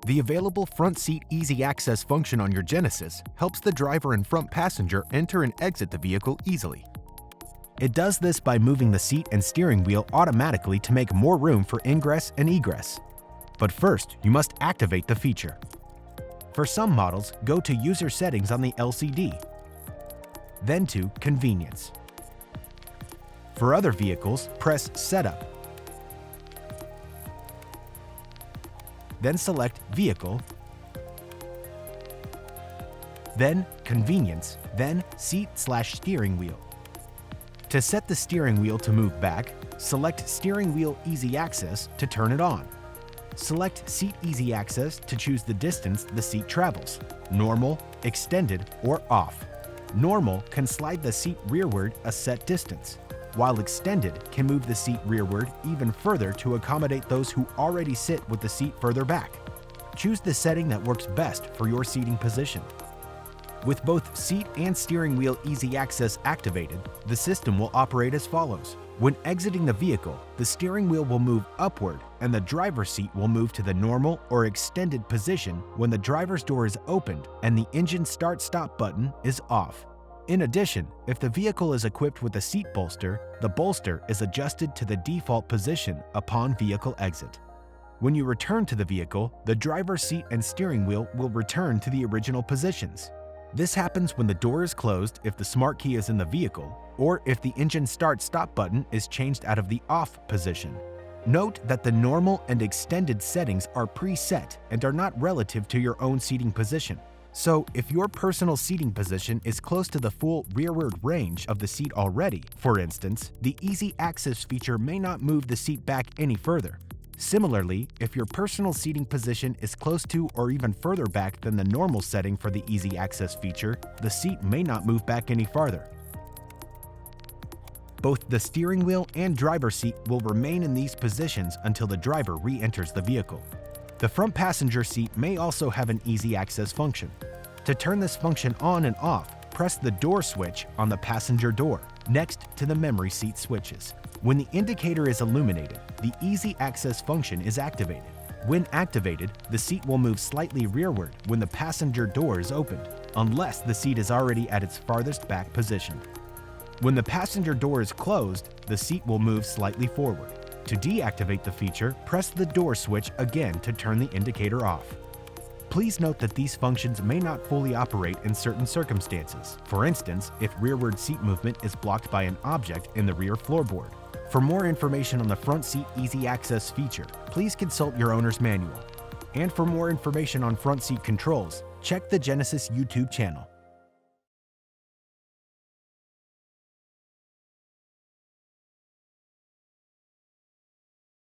The available front seat easy access function on your Genesis helps the driver and front passenger enter and exit the vehicle easily. It does this by moving the seat and steering wheel automatically to make more room for ingress and egress. But first, you must activate the feature. For some models, go to User Settings on the LCD, then to Convenience. For other vehicles, press Setup, then select Vehicle, then Convenience, then Seat/Steering Wheel. To set the steering wheel to move back, select Steering Wheel Easy Access to turn it on. Select Seat Easy Access to choose the distance the seat travels, normal, extended, or off. Normal can slide the seat rearward a set distance, while extended can move the seat rearward even further to accommodate those who already sit with the seat further back. Choose the setting that works best for your seating position. With both seat and steering wheel easy access activated, the system will operate as follows. When exiting the vehicle, the steering wheel will move upward and the driver's seat will move to the normal or extended position when the driver's door is opened and the engine start-stop button is off. In addition, if the vehicle is equipped with a seat bolster, the bolster is adjusted to the default position upon vehicle exit. When you return to the vehicle, the driver's seat and steering wheel will return to the original positions. This happens when the door is closed if the smart key is in the vehicle, or if the engine start-stop button is changed out of the off position. Note that the normal and extended settings are preset and are not relative to your own seating position. So, if your personal seating position is close to the full rearward range of the seat already, for instance, the Easy Access feature may not move the seat back any further. Similarly, if your personal seating position is close to or even further back than the normal setting for the Easy Access feature, the seat may not move back any farther. Both the steering wheel and driver's seat will remain in these positions until the driver re-enters the vehicle. The front passenger seat may also have an easy access function. To turn this function on and off, press the door switch on the passenger door, next to the memory seat switches. When the indicator is illuminated, the easy access function is activated. When activated, the seat will move slightly rearward when the passenger door is opened, unless the seat is already at its farthest back position. When the passenger door is closed, the seat will move slightly forward. To deactivate the feature, press the door switch again to turn the indicator off. Please note that these functions may not fully operate in certain circumstances. For instance, if rearward seat movement is blocked by an object in the rear floorboard. For more information on the front seat easy access feature, please consult your owner's manual. And for more information on front seat controls, check the Genesis YouTube channel.